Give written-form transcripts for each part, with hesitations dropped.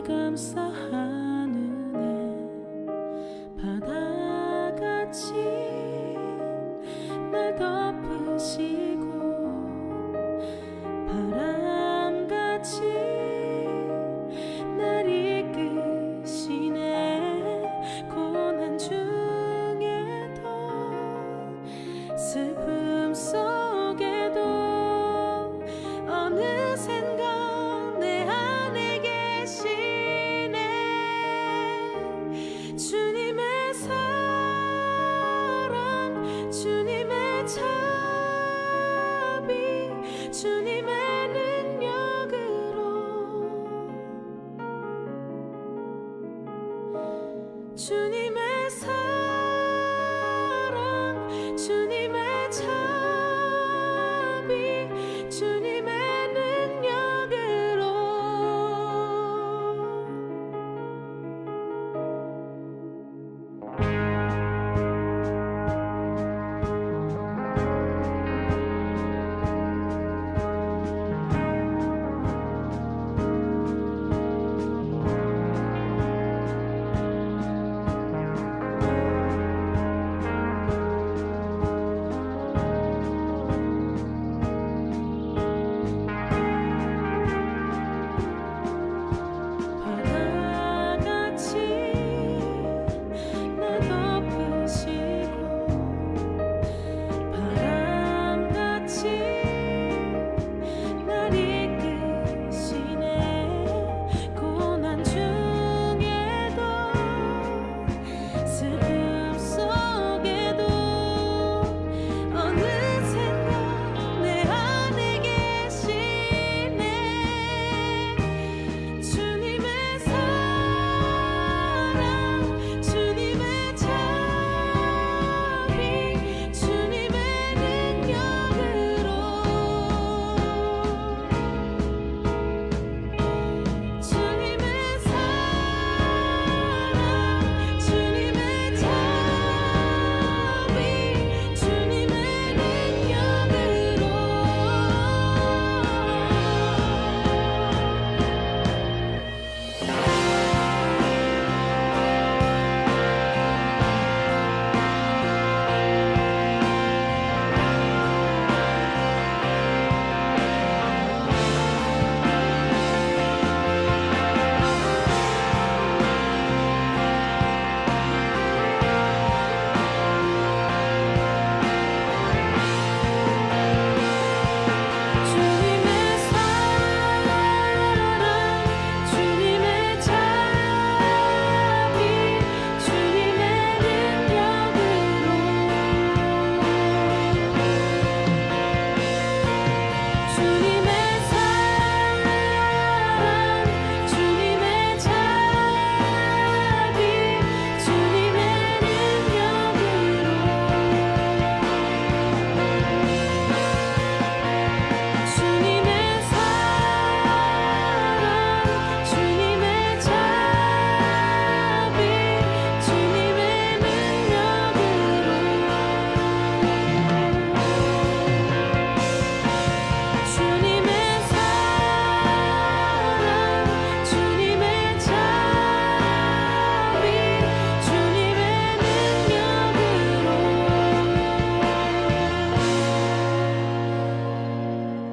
감싸 하늘에 바다같이 날 덮으시고 바람같이 날 이끄시네. 고난 중에도 슬픔 속에도 어느샌가 내 안에 계시네. 주님의 사랑, 주님의 자비, 주님의 능력으로 주님의 사랑, 주님의 자비, 주님의 능력으로 바다같이 날 덮으시고 바람같이 날 이끄시네. 고난 중에도 슬픔 속에도 어느샌가 내 안에 계시네. 주님의 사랑, 주님의 자비, 주님의 능력으로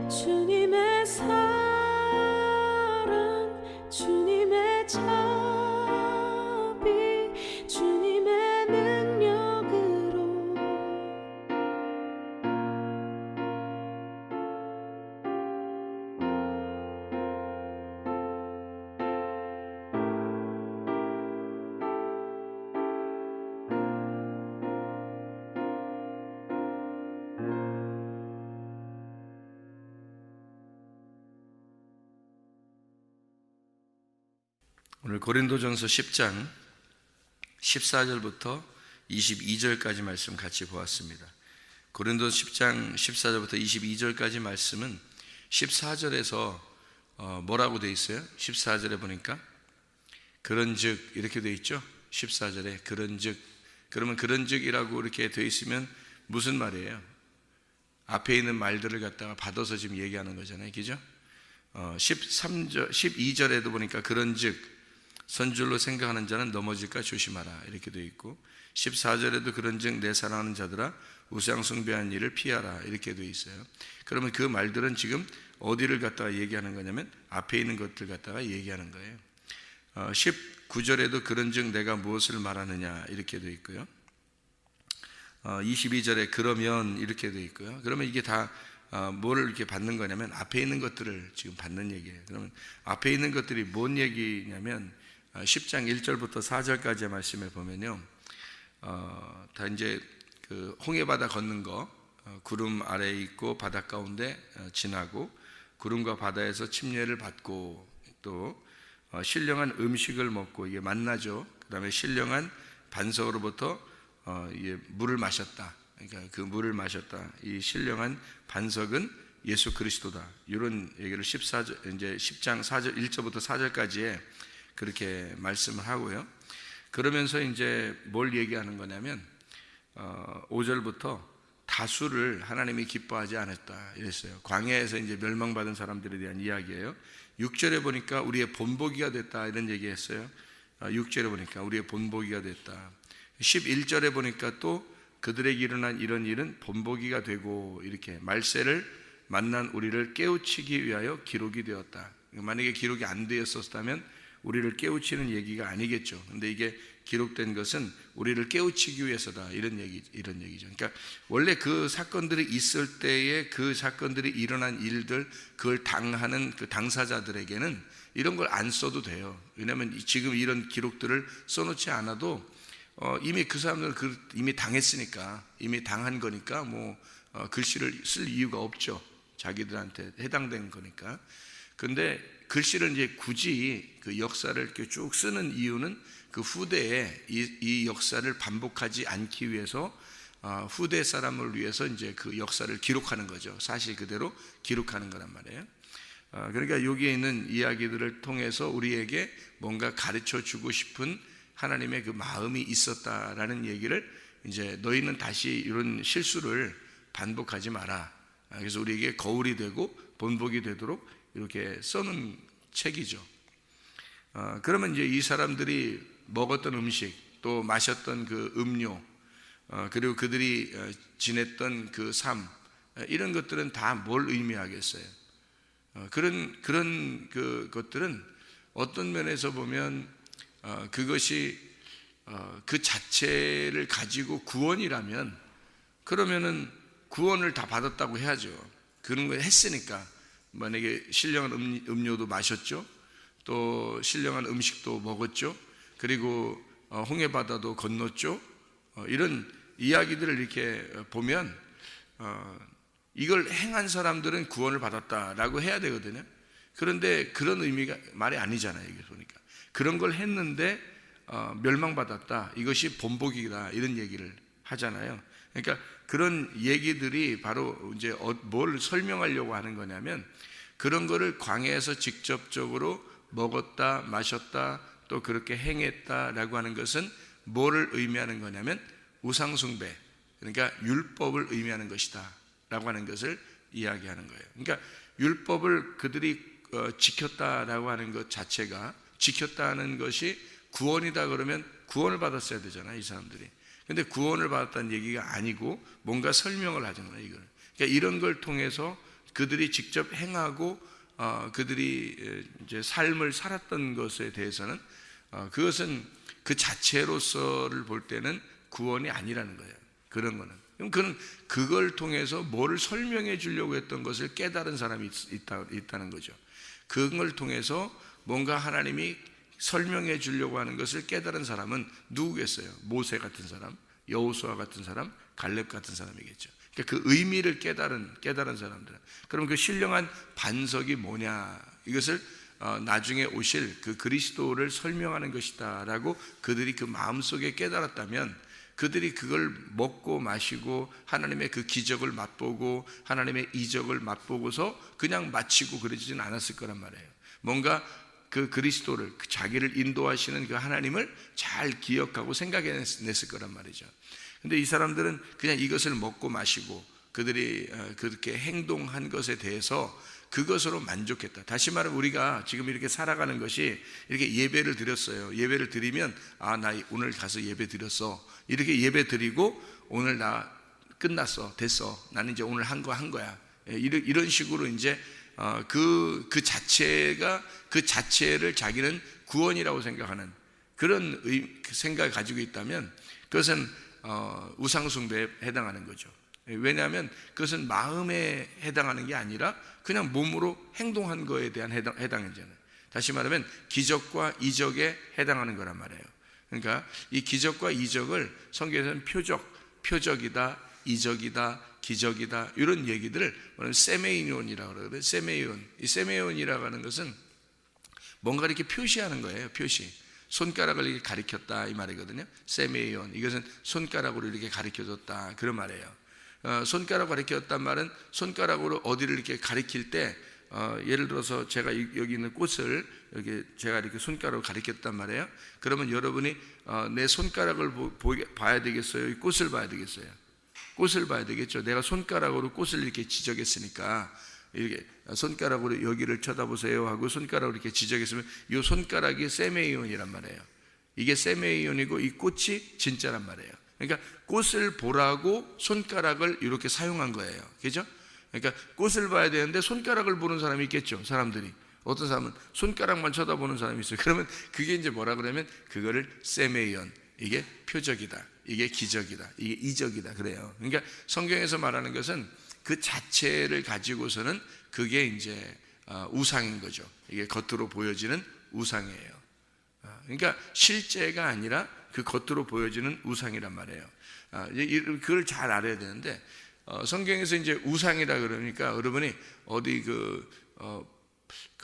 주님의 사랑, 주님의 자비, 주님의 오늘 고린도전서 10장 14절부터 22절까지 말씀 같이 보았습니다. 고린도서 10장 14절부터 22절까지 말씀은 14절에서 뭐라고 되어 있어요? 14절에 보니까 그런즉 이렇게 되어 있죠. 14절에 그런즉, 그러면 그런즉이라고 이렇게 되어 있으면 무슨 말이에요? 앞에 있는 말들을 갖다가 받아서 지금 얘기하는 거잖아요. 그죠? 13절, 12절에도 보니까 그런즉 선줄로 생각하는 자는 넘어질까 조심하라 이렇게 되어 있고, 14절에도 그런즉 내 사랑하는 자들아 우상 숭배한 일을 피하라 이렇게 되어 있어요. 그러면 그 말들은 지금 어디를 갖다가 얘기하는 거냐면 앞에 있는 것들 갖다가 얘기하는 거예요. 19절에도 그런즉 내가 무엇을 말하느냐 이렇게 되어 있고요. 22절에 그러면 이렇게 되어 있고요. 그러면 이게 다 뭐를 이렇게 받는 거냐면 앞에 있는 것들을 지금 받는 얘기예요. 그러면 앞에 있는 것들이 뭔 얘기냐면 10장 1절부터 4절까지의 말씀에 보면요, 다 이제 그 홍해바다 걷는 거, 구름 아래에 있고 바다 가운데 지나고 구름과 바다에서 침례를 받고 또 신령한 음식을 먹고 이게 만나죠. 그 다음에 신령한 반석으로부터 이게 물을 마셨다. 그러니까 그 물을 마셨다. 이 신령한 반석은 예수 그리스도다. 이런 얘기를 14절 이제 10장 4절 1절부터 4절까지에 그렇게 말씀을 하고요. 그러면서 이제 뭘 얘기하는 거냐면 5절부터 다수를 하나님이 기뻐하지 않았다 이랬어요. 광야에서 이제 멸망받은 사람들에 대한 이야기예요. 6절에 보니까 우리의 본보기가 됐다 이런 얘기했어요. 6절에 보니까 우리의 본보기가 됐다. 11절에 보니까 또 그들에게 일어난 이런 일은 본보기가 되고 이렇게 말세를 만난 우리를 깨우치기 위하여 기록이 되었다. 만약에 기록이 안 되었었다면 우리를 깨우치는 얘기가 아니겠죠. 근데 이게 기록된 것은 우리를 깨우치기 위해서다 이런 얘기죠. 그러니까 원래 그 사건들이 있을 때에 그 사건들이 일어난 일들, 그걸 당하는 그 당사자들에게는 이런 걸 안 써도 돼요. 왜냐하면 지금 이런 기록들을 써놓지 않아도 이미 그 사람들은 이미 당했으니까, 이미 당한 거니까 뭐 글씨를 쓸 이유가 없죠. 자기들한테 해당된 거니까. 근데 글씨를 이제 굳이 그 역사를 이렇게 쭉 쓰는 이유는 그 후대에 이 역사를 반복하지 않기 위해서, 후대 사람을 위해서 이제 그 역사를 기록하는 거죠. 사실 그대로 기록하는 거란 말이에요. 그러니까 여기에 있는 이야기들을 통해서 우리에게 뭔가 가르쳐 주고 싶은 하나님의 그 마음이 있었다라는 얘기를, 이제 너희는 다시 이런 실수를 반복하지 마라. 그래서 우리에게 거울이 되고 본보기 되도록 이렇게 써놓은 책이죠. 그러면 이제 이 사람들이 먹었던 음식, 또 마셨던 그 음료, 그리고 그들이 지냈던 그 삶, 이런 것들은 다 뭘 의미하겠어요? 그런 그 것들은 어떤 면에서 보면 그것이 그 자체를 가지고 구원이라면, 그러면은 구원을 다 받았다고 해야죠. 그런 걸 했으니까. 만약에 신령한 음료도 마셨죠, 또 신령한 음식도 먹었죠, 그리고 홍해바다도 건넜죠. 이런 이야기들을 이렇게 보면 이걸 행한 사람들은 구원을 받았다라고 해야 되거든요. 그런데 그런 의미가 말이 아니잖아요. 이게 보니까 그런 걸 했는데 멸망받았다, 이것이 본보기다, 이런 얘기를 하잖아요. 그러니까 그런 얘기들이 바로 이제 뭘 설명하려고 하는 거냐면, 그런 거를 광야에서 직접적으로 먹었다, 마셨다, 또 그렇게 행했다라고 하는 것은 뭐를 의미하는 거냐면 우상숭배, 그러니까 율법을 의미하는 것이다 라고 하는 것을 이야기하는 거예요. 그러니까 율법을 그들이 지켰다라고 하는 것 자체가, 지켰다는 것이 구원이다 그러면 구원을 받았어야 되잖아요, 이 사람들이. 근데 구원을 받았다는 얘기가 아니고 뭔가 설명을 하잖아요, 이걸. 그러니까 이런 걸 통해서 그들이 직접 행하고 그들이 이제 삶을 살았던 것에 대해서는 그것은 그 자체로서를 볼 때는 구원이 아니라는 거예요. 그런 거는. 그럼 그는 그걸 통해서 뭐를 설명해 주려고 했던 것을 깨달은 사람이 있다는 거죠. 그걸 통해서 뭔가 하나님이 설명해 주려고 하는 것을 깨달은 사람은 누구겠어요? 모세 같은 사람, 여호수아 같은 사람, 갈렙 같은 사람이겠죠. 그러니까 그 의미를 깨달은 사람들은. 그럼 그 신령한 반석이 뭐냐, 이것을 나중에 오실 그 그리스도를 설명하는 것이다 라고 그들이 그 마음속에 깨달았다면, 그들이 그걸 먹고 마시고 하나님의 그 기적을 맛보고 하나님의 이적을 맛보고서 그냥 마치고 그러지는 않았을 거란 말이에요. 뭔가 그 그리스도를, 그 자기를 인도하시는 그 하나님을 잘 기억하고 생각해냈을 거란 말이죠. 근데 이 사람들은 그냥 이것을 먹고 마시고 그들이 그렇게 행동한 것에 대해서 그것으로 만족했다. 다시 말하면 우리가 지금 이렇게 살아가는 것이 이렇게 예배를 드렸어요. 예배를 드리면 나 오늘 가서 예배 드렸어. 이렇게 예배 드리고 오늘 나 끝났어. 됐어. 나는 이제 오늘 한 거야. 이런 식으로 이제 그 자체를 자기는 구원이라고 생각하는 그런 생각을 가지고 있다면 그것은 우상숭배에 해당하는 거죠. 왜냐하면 그것은 마음에 해당하는 게 아니라 그냥 몸으로 행동한 거에 대한 해당이잖아요. 다시 말하면 기적과 이적에 해당하는 거란 말이에요. 그러니까 이 기적과 이적을 성경에서는 표적이다, 이적이다, 기적이다 이런 얘기들을 세메이온이라고 그러거든요. 세메이온. 이 세메이온이라고 하는 것은 뭔가 이렇게 표시하는 거예요. 표시. 손가락을 이렇게 가리켰다 이 말이거든요. 세메이온. 이것은 손가락으로 이렇게 가리켜줬다 그런 말이에요. 손가락으로 가리켰단 말은 손가락으로 어디를 이렇게 가리킬 때 예를 들어서 제가 여기 있는 꽃을 이렇게 제가 이렇게 손가락으로 가리켰단 말이에요. 그러면 여러분이 내 손가락을 봐야 되겠어요? 이 꽃을 봐야 되겠어요? 꽃을 봐야 되겠죠. 내가 손가락으로 꽃을 이렇게 지적했으니까 이렇게 손가락으로 여기를 쳐다보세요 하고 손가락으로 이렇게 지적했으면 이 손가락이 세메이온이란 말이에요. 이게 세메이온이고 이 꽃이 진짜란 말이에요. 그러니까 꽃을 보라고 손가락을 이렇게 사용한 거예요. 그죠? 그러니까 꽃을 봐야 되는데 손가락을 보는 사람이 있겠죠. 사람들이. 어떤 사람은 손가락만 쳐다보는 사람이 있어요. 그러면 그게 이제 뭐라 그러면 그거를 세메이온. 이게 표적이다. 이게 기적이다. 이게 이적이다. 그래요. 그러니까 성경에서 말하는 것은 그 자체를 가지고서는 그게 이제 우상인 거죠. 이게 겉으로 보여지는 우상이에요. 그러니까 실제가 아니라 그 겉으로 보여지는 우상이란 말이에요. 그걸 잘 알아야 되는데 성경에서 이제 우상이라 그러니까 여러분이 어디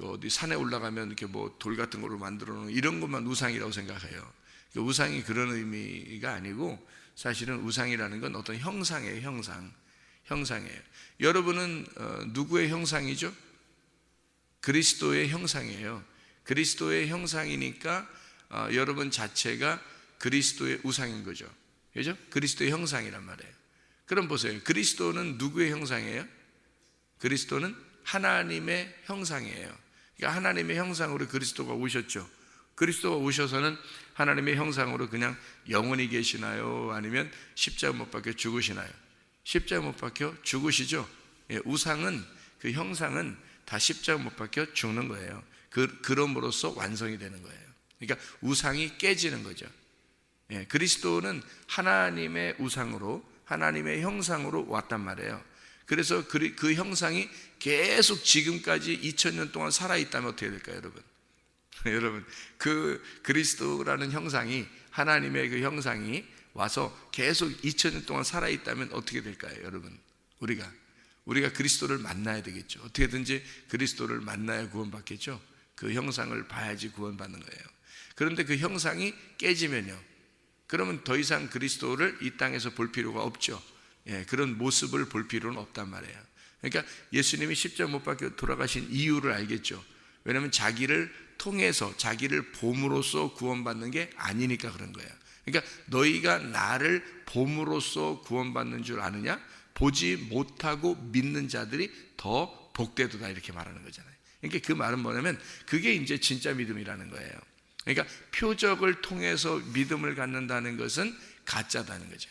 어디 산에 올라가면 이렇게 뭐 돌 같은 걸로 만들어 놓은 이런 것만 우상이라고 생각해요. 우상이 그런 의미가 아니고 사실은 우상이라는 건 어떤 형상이에요. 형상이에요. 여러분은 누구의 형상이죠? 그리스도의 형상이에요. 그리스도의 형상이니까 여러분 자체가 그리스도의 우상인 거죠. 그죠? 그리스도의 형상이란 말이에요. 그럼 보세요. 그리스도는 누구의 형상이에요? 그리스도는 하나님의 형상이에요. 그러니까 하나님의 형상으로 그리스도가 오셨죠. 그리스도가 오셔서는 하나님의 형상으로 그냥 영원히 계시나요? 아니면 십자가 못 박혀 죽으시나요? 십자가 못 박혀 죽으시죠. 우상은 그 형상은 다 십자가 못 박혀 죽는 거예요. 그럼으로써 완성이 되는 거예요. 그러니까 우상이 깨지는 거죠. 그리스도는 하나님의 우상으로 하나님의 형상으로 왔단 말이에요. 그래서 그 형상이 계속 지금까지 2000년 동안 살아있다면 어떻게 될까요, 여러분? 여러분, 그 그리스도라는 형상이 하나님의 그 형상이 와서 계속 2000년 동안 살아있다면 어떻게 될까요, 여러분? 우리가 그리스도를 만나야 되겠죠. 어떻게든지 그리스도를 만나야 구원받겠죠. 그 형상을 봐야지 구원받는 거예요. 그런데 그 형상이 깨지면요, 그러면 더 이상 그리스도를 이 땅에서 볼 필요가 없죠. 그런 모습을 볼 필요는 없단 말이에요. 그러니까 예수님이 십자가 못 박혀 돌아가신 이유를 알겠죠. 왜냐하면 자기를 통해서 자기를 봄으로써 구원받는 게 아니니까 그런 거예요. 그러니까 너희가 나를 봄으로써 구원받는 줄 아느냐? 보지 못하고 믿는 자들이 더 복되도다 이렇게 말하는 거잖아요. 그러니까 그 말은 뭐냐면 그게 이제 진짜 믿음이라는 거예요. 그러니까 표적을 통해서 믿음을 갖는다는 것은 가짜다는 거죠.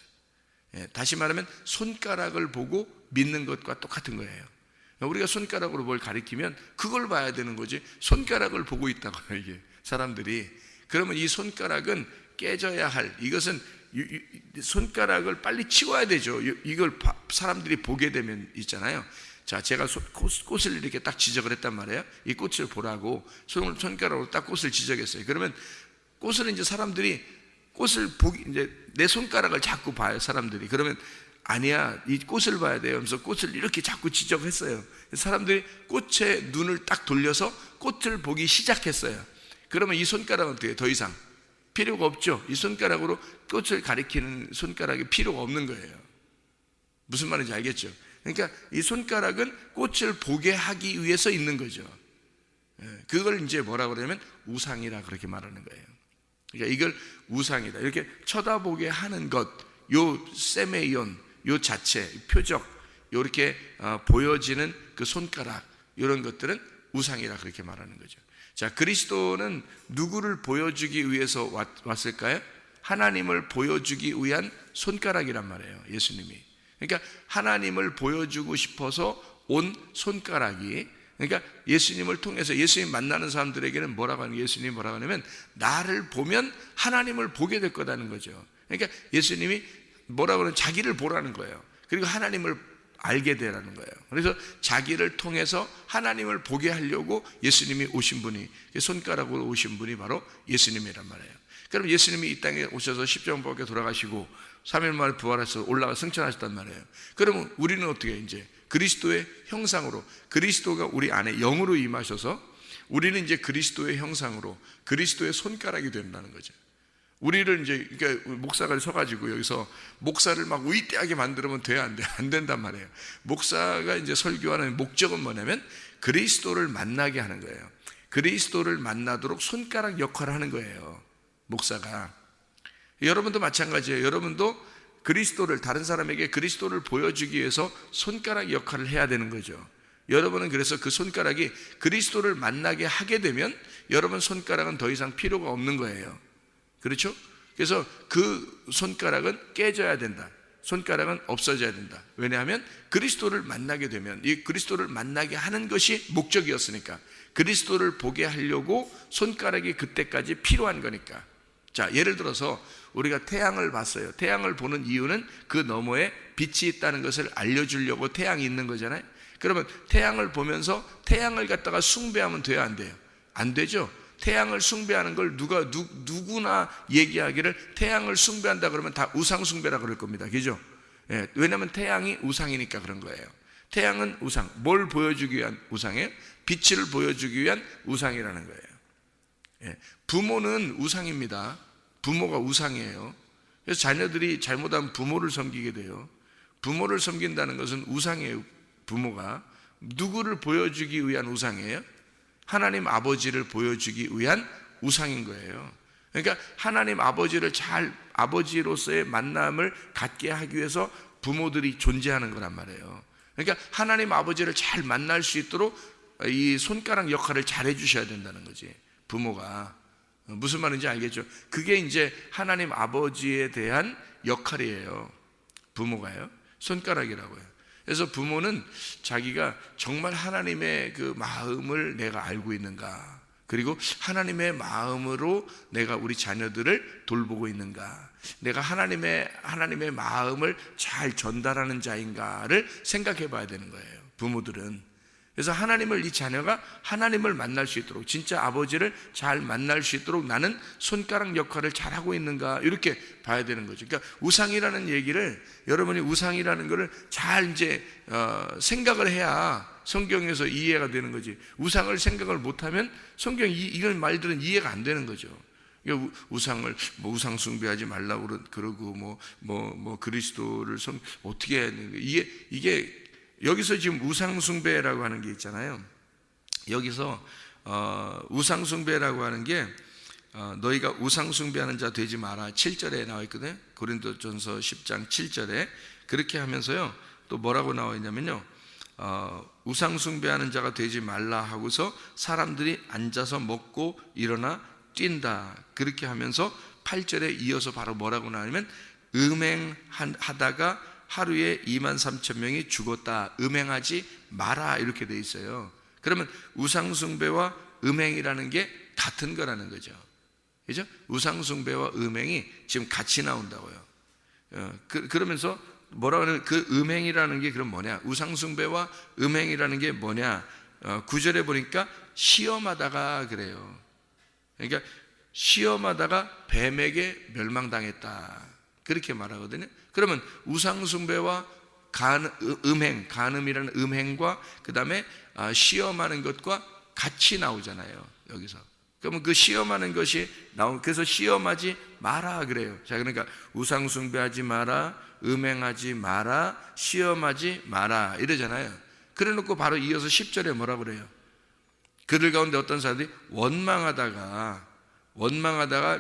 다시 말하면 손가락을 보고 믿는 것과 똑같은 거예요. 우리가 손가락으로 뭘 가리키면 그걸 봐야 되는 거지. 손가락을 보고 있다고요, 이게 사람들이. 그러면 이 손가락은 깨져야 할, 이것은 손가락을 빨리 치워야 되죠. 이걸 사람들이 보게 되면 있잖아요. 자, 제가 꽃을 이렇게 딱 지적을 했단 말이에요. 이 꽃을 보라고 손가락으로 딱 꽃을 지적했어요. 그러면 꽃을 이제 사람들이 꽃을 보기, 이제 내 손가락을 자꾸 봐요, 사람들이. 그러면 아니야, 이 꽃을 봐야 돼요 하면서 꽃을 이렇게 자꾸 지적했어요. 사람들이 꽃에 눈을 딱 돌려서 꽃을 보기 시작했어요. 그러면 이 손가락은 어떻게 해요? 더 이상 필요가 없죠. 이 손가락으로 꽃을 가리키는 손가락이 필요가 없는 거예요. 무슨 말인지 알겠죠? 그러니까 이 손가락은 꽃을 보게 하기 위해서 있는 거죠. 그걸 이제 뭐라고 그러냐면 우상이라 그렇게 말하는 거예요. 그러니까 이걸 우상이다 이렇게 쳐다보게 하는 것, 요 세메이온, 요 자체, 표적, 이렇게 보여지는 그 손가락, 이런 것들은 우상이라 그렇게 말하는 거죠. 자, 그리스도는 누구를 보여주기 위해서 왔을까요? 하나님을 보여주기 위한 손가락이란 말이에요, 예수님이. 그러니까 하나님을 보여주고 싶어서 온 손가락이, 그러니까 예수님을 통해서 예수님 만나는 사람들에게는 뭐라고 하는, 예수님이 뭐라고 하냐면 나를 보면 하나님을 보게 될 거라는 거죠. 그러니까 예수님이 뭐라고 하는, 자기를 보라는 거예요. 그리고 하나님을 알게 되라는 거예요. 그래서 자기를 통해서 하나님을 보게 하려고 예수님이 오신 분이, 손가락으로 오신 분이 바로 예수님이란 말이에요. 그럼 예수님이 이 땅에 오셔서 십자가에 돌아가시고 3일 만에 부활해서 올라가 승천하셨단 말이에요. 그러면 우리는 어떻게, 이제 그리스도의 형상으로, 그리스도가 우리 안에 영으로 임하셔서 우리는 이제 그리스도의 형상으로 그리스도의 손가락이 된다는 거죠. 우리를 이제, 그러니까 목사가 서가지고 여기서 목사를 막 위대하게 만들면 돼, 안 돼? 안 된단 말이에요. 목사가 이제 설교하는 목적은 뭐냐면 그리스도를 만나게 하는 거예요. 그리스도를 만나도록 손가락 역할을 하는 거예요, 목사가. 여러분도 마찬가지예요. 여러분도 그리스도를, 다른 사람에게 그리스도를 보여주기 위해서 손가락 역할을 해야 되는 거죠. 여러분은 그래서 그 손가락이 그리스도를 만나게 하게 되면 여러분 손가락은 더 이상 필요가 없는 거예요. 그렇죠? 그래서 그 손가락은 깨져야 된다. 손가락은 없어져야 된다. 왜냐하면 그리스도를 만나게 되면, 이 그리스도를 만나게 하는 것이 목적이었으니까, 그리스도를 보게 하려고 손가락이 그때까지 필요한 거니까. 자, 예를 들어서 우리가 태양을 봤어요. 태양을 보는 이유는 그 너머에 빛이 있다는 것을 알려주려고 태양이 있는 거잖아요. 그러면 태양을 보면서 태양을 갖다가 숭배하면 돼요, 안 돼요? 안 되죠. 태양을 숭배하는 걸 누구나 얘기하기를 태양을 숭배한다 그러면 다 우상 숭배라 그럴 겁니다. 그죠? 예, 왜냐하면 태양이 우상이니까 그런 거예요. 태양은 우상, 뭘 보여주기 위한 우상이에요? 빛을 보여주기 위한 우상이라는 거예요. 예, 부모는 우상입니다. 부모가 우상이에요. 그래서 자녀들이 잘못하면 부모를 섬기게 돼요. 부모를 섬긴다는 것은 우상이에요. 부모가 누구를 보여주기 위한 우상이에요? 하나님 아버지를 보여주기 위한 우상인 거예요. 그러니까 하나님 아버지를 아버지로서의 만남을 갖게 하기 위해서 부모들이 존재하는 거란 말이에요. 그러니까 하나님 아버지를 잘 만날 수 있도록 이 손가락 역할을 잘 해주셔야 된다는 거지, 부모가. 무슨 말인지 알겠죠? 그게 이제 하나님 아버지에 대한 역할이에요. 부모가요, 손가락이라고요. 그래서 부모는 자기가 정말 하나님의 그 마음을 내가 알고 있는가, 그리고 하나님의 마음으로 내가 우리 자녀들을 돌보고 있는가, 내가 하나님의 마음을 잘 전달하는 자인가를 생각해 봐야 되는 거예요, 부모들은. 그래서 이 자녀가 하나님을 만날 수 있도록, 진짜 아버지를 잘 만날 수 있도록 나는 손가락 역할을 잘하고 있는가, 이렇게 봐야 되는 거죠. 그러니까 우상이라는 얘기를, 여러분이 우상이라는 것을 잘 이제 생각을 해야 성경에서 이해가 되는 거지. 우상을 생각을 못하면 성경 이런 말들은 이해가 안 되는 거죠. 그러니까 우상을 우상 숭배하지 말라고 그러고 그리스도를 어떻게 해야 되는 거예요? 이게 여기서 지금 우상숭배라고 하는 게 있잖아요. 여기서 우상숭배라고 하는 게 너희가 우상숭배하는 자 되지 마라, 7절에 나와 있거든요. 고린도전서 10장 7절에 그렇게 하면서요, 또 뭐라고 나와 있냐면요, 우상숭배하는 자가 되지 말라 하고서 사람들이 앉아서 먹고 일어나 뛴다, 그렇게 하면서 8절에 이어서 바로 뭐라고 나오냐면 음행하다가 하루에 23,000명이 죽었다, 음행하지 마라, 이렇게 돼 있어요. 그러면 우상숭배와 음행이라는 게 같은 거라는 거죠. 그죠? 우상숭배와 음행이 지금 같이 나온다고요. 그러면서 뭐라고 하는, 그 음행이라는 게 그럼 뭐냐, 우상숭배와 음행이라는 게 뭐냐, 9절에 보니까 시험하다가 그래요. 그러니까 시험하다가 뱀에게 멸망당했다, 그렇게 말하거든요. 그러면 우상숭배와 간음이라는 음행과 그 다음에 시험하는 것과 같이 나오잖아요, 여기서. 그러면 그 시험하는 것이 그래서 시험하지 마라 그래요. 자, 그러니까 우상숭배하지 마라, 음행하지 마라, 시험하지 마라 이러잖아요. 그래 놓고 바로 이어서 10절에 뭐라 그래요? 그들 가운데 어떤 사람들이 원망하다가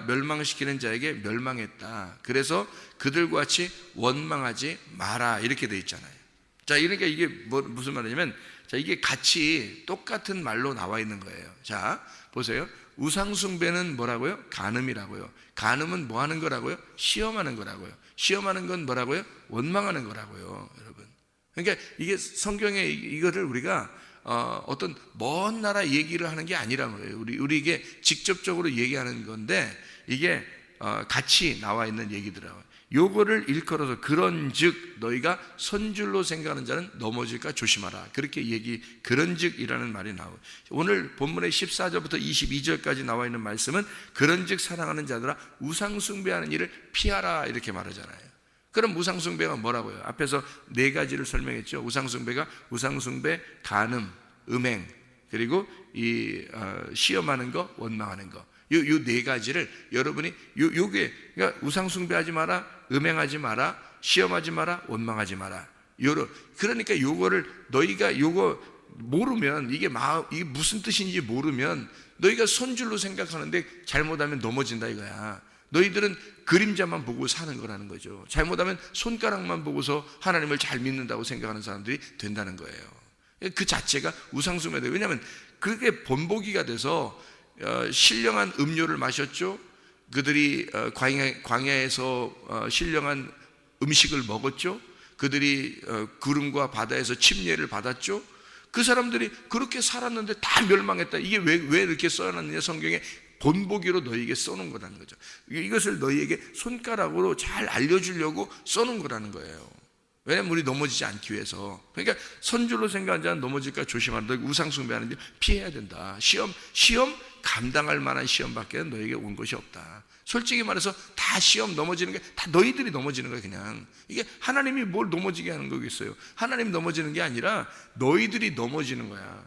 멸망시키는 자에게 멸망했다. 그래서 그들과 같이 원망하지 마라, 이렇게 돼 있잖아요. 자, 그러니까 이게 무슨 말이냐면, 자, 이게 같이 똑같은 말로 나와 있는 거예요. 자, 보세요. 우상숭배는 뭐라고요? 간음이라고요. 간음은 뭐 하는 거라고요? 시험하는 거라고요. 시험하는 건 뭐라고요? 원망하는 거라고요, 여러분. 그러니까 이게 성경에 이거를 우리가 어떤 먼 나라 얘기를 하는 게 아니라는 거예요. 우리에게 직접적으로 얘기하는 건데, 이게 같이 나와 있는 얘기더라고요. 요거를 일컬어서 그런즉 너희가 선줄로 생각하는 자는 넘어질까 조심하라. 그렇게 그런즉이라는 말이 나와요. 오늘 본문의 14절부터 22절까지 나와 있는 말씀은 그런즉 사랑하는 자들아 우상 숭배하는 일을 피하라 이렇게 말하잖아요. 그럼 우상 숭배가 뭐라고요? 앞에서 네 가지를 설명했죠. 우상 숭배가 우상 숭배, 간음, 음행, 그리고 시험하는 거, 원망하는 거. 요 네 가지를 여러분이 요게 그러니까 우상 숭배하지 마라, 음행하지 마라, 시험하지 마라, 원망하지 마라. 그러니까 요거를 너희가 요거 모르면 이게 무슨 뜻인지 모르면 너희가 손줄로 생각하는데 잘못하면 넘어진다 이거야. 너희들은 그림자만 보고 사는 거라는 거죠. 잘못하면 손가락만 보고서 하나님을 잘 믿는다고 생각하는 사람들이 된다는 거예요. 그 자체가 우상숭배다. 왜냐하면 그게 본보기가 돼서 신령한 음료를 마셨죠. 그들이 광야에서 신령한 음식을 먹었죠. 그들이 구름과 바다에서 침례를 받았죠. 그 사람들이 그렇게 살았는데 다 멸망했다. 이게 왜 이렇게 써놨느냐. 성경에 본보기로 너희에게 써놓은 거라는 거죠. 이것을 너희에게 손가락으로 잘 알려주려고 써놓은 거라는 거예요. 왜냐면 우리 넘어지지 않기 위해서. 그러니까 선줄로 생각하는 자는 넘어질까 조심하라. 너희 우상숭배하는 일 피해야 된다. 시험 감당할 만한 시험밖에 너에게 온 것이 없다. 솔직히 말해서 다 시험 넘어지는 게 다 너희들이 넘어지는 거야. 그냥 이게 하나님이 뭘 넘어지게 하는 거겠어요. 하나님 넘어지는 게 아니라 너희들이 넘어지는 거야.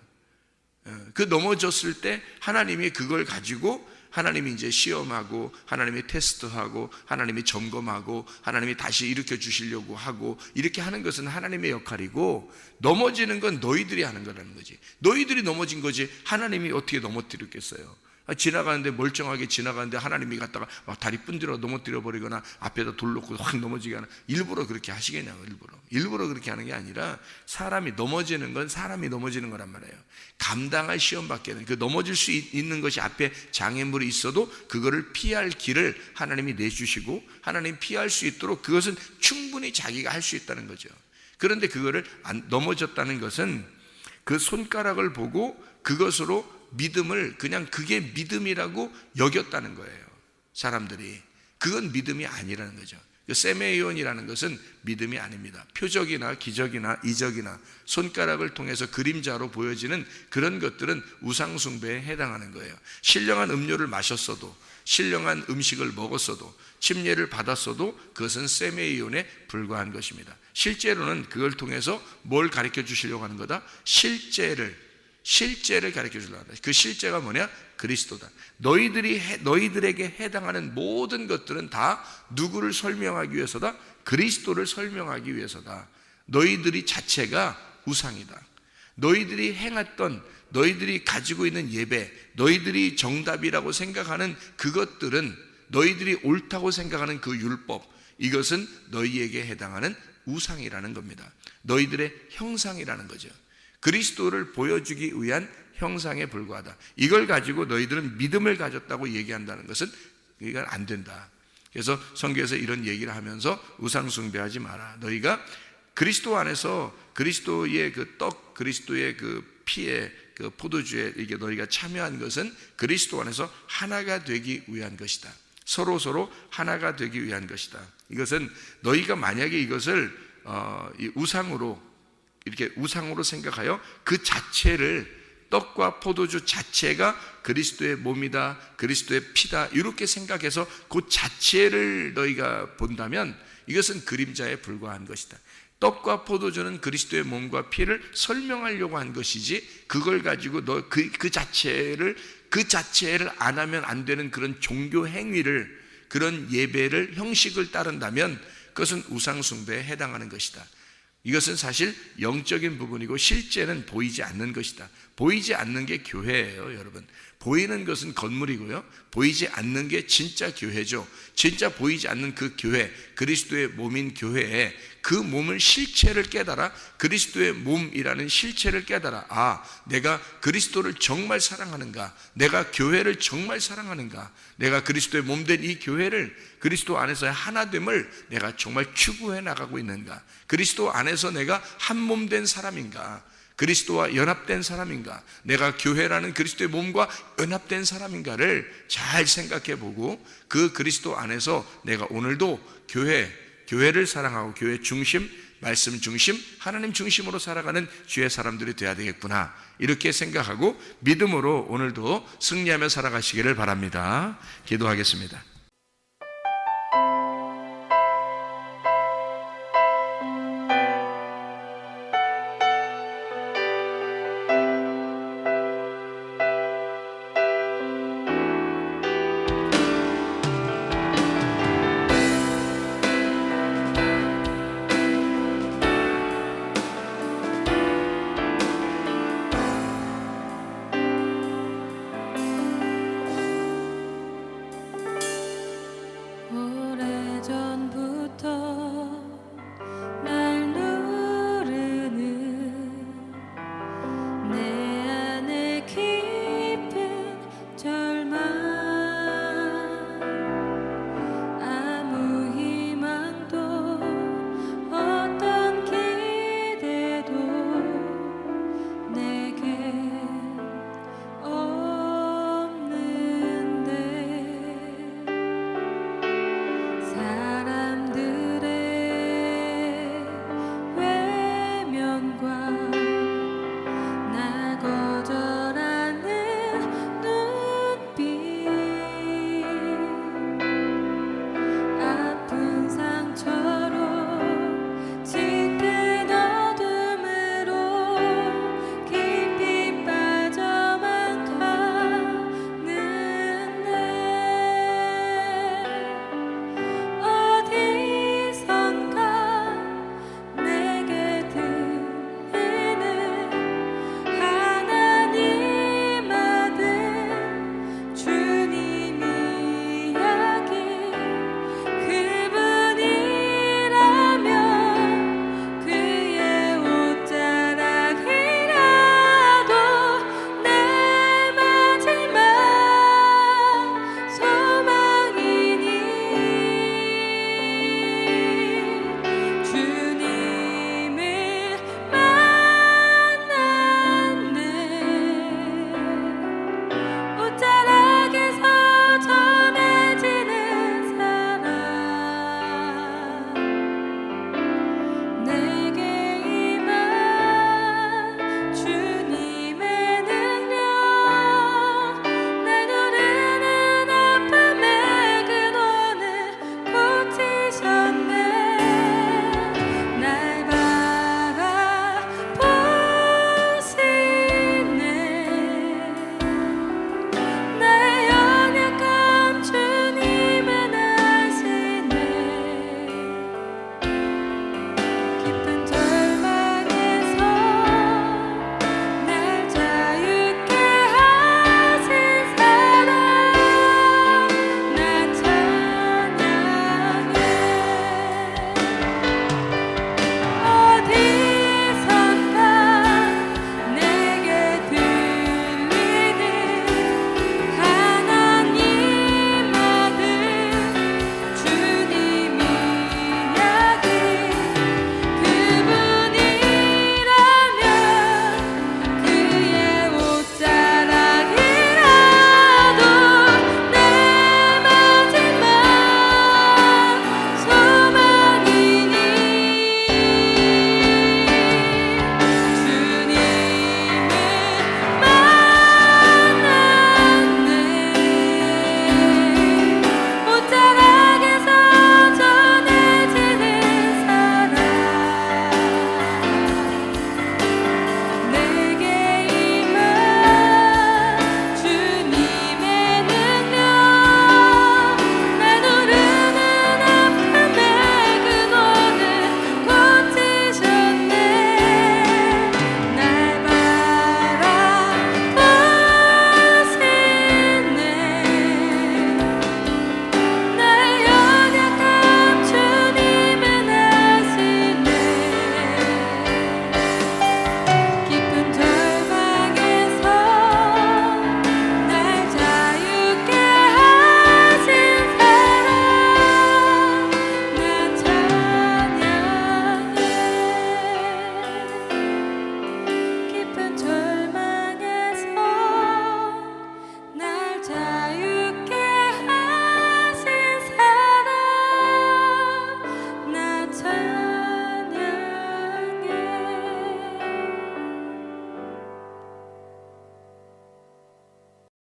그 넘어졌을 때 하나님이 그걸 가지고 하나님이 이제 시험하고 하나님이 테스트하고 하나님이 점검하고 하나님이 다시 일으켜 주시려고 하고 이렇게 하는 것은 하나님의 역할이고, 넘어지는 건 너희들이 하는 거라는 거지. 너희들이 넘어진 거지 하나님이 어떻게 넘어뜨렸겠어요. 지나가는데 멀쩡하게 지나가는데 하나님이 갔다가 다리 분들어 넘어뜨려 버리거나 앞에다 돌 놓고 확 넘어지게 하는, 일부러 그렇게 하시겠냐고. 일부러 그렇게 하는 게 아니라 사람이 넘어지는 건 사람이 넘어지는 거란 말이에요. 감당할 시험밖에는, 그 넘어질 수 있는 것이 앞에 장애물이 있어도 그거를 피할 길을 하나님이 내주시고 하나님이 피할 수 있도록 그것은 충분히 자기가 할 수 있다는 거죠. 그런데 그거를 넘어졌다는 것은 그 손가락을 보고 그것으로 믿음을 그냥 그게 믿음이라고 여겼다는 거예요. 사람들이. 그건 믿음이 아니라는 거죠. 세메이온이라는 것은 믿음이 아닙니다. 표적이나 기적이나 이적이나 손가락을 통해서 그림자로 보여지는 그런 것들은 우상숭배에 해당하는 거예요. 신령한 음료를 마셨어도, 신령한 음식을 먹었어도, 침례를 받았어도 그것은 세메이온에 불과한 것입니다. 실제로는 그걸 통해서 뭘 가르쳐 주시려고 하는 거다? 실제를 가르쳐 주려고 한다. 그 실제가 뭐냐? 그리스도다. 너희들에게 해당하는 모든 것들은 다 누구를 설명하기 위해서다? 그리스도를 설명하기 위해서다. 너희들이 자체가 우상이다. 너희들이 행했던, 너희들이 가지고 있는 예배, 너희들이 정답이라고 생각하는 그것들은, 너희들이 옳다고 생각하는 그 율법, 이것은 너희에게 해당하는 우상이라는 겁니다. 너희들의 형상이라는 거죠. 그리스도를 보여주기 위한 형상에 불과하다. 이걸 가지고 너희들은 믿음을 가졌다고 얘기한다는 것은 이건 안 된다. 그래서 성경에서 이런 얘기를 하면서 우상 숭배하지 마라. 너희가 그리스도 안에서 그리스도의 그 떡, 그리스도의 그 피에 그 포도주에 이게 너희가 참여한 것은 그리스도 안에서 하나가 되기 위한 것이다. 서로 하나가 되기 위한 것이다. 이것은 너희가 만약에 이것을 이렇게 우상으로 생각하여 그 자체를, 떡과 포도주 자체가 그리스도의 몸이다, 그리스도의 피다, 이렇게 생각해서 그 자체를 너희가 본다면 이것은 그림자에 불과한 것이다. 떡과 포도주는 그리스도의 몸과 피를 설명하려고 한 것이지, 그걸 가지고 너 그 자체를 안 하면 안 되는 그런 종교 행위를, 그런 예배를, 형식을 따른다면 그것은 우상 숭배에 해당하는 것이다. 이것은 사실 영적인 부분이고 실제는 보이지 않는 것이다. 보이지 않는 게 교회예요, 여러분. 보이는 것은 건물이고요, 보이지 않는 게 진짜 교회죠. 진짜 보이지 않는 그 교회, 그리스도의 몸인 교회에 그 몸을 실체를 깨달아, 그리스도의 몸이라는 실체를 깨달아, 아, 내가 그리스도를 정말 사랑하는가, 내가 교회를 정말 사랑하는가, 내가 그리스도의 몸된 이 교회를 그리스도 안에서의 하나됨을 내가 정말 추구해 나가고 있는가, 그리스도 안에서 내가 한 몸 된 사람인가, 그리스도와 연합된 사람인가, 내가 교회라는 그리스도의 몸과 연합된 사람인가를 잘 생각해 보고, 그 그리스도 안에서 내가 오늘도 교회를 사랑하고 교회 중심, 말씀 중심, 하나님 중심으로 살아가는 주의 사람들이 되어야 되겠구나, 이렇게 생각하고 믿음으로 오늘도 승리하며 살아가시기를 바랍니다. 기도하겠습니다.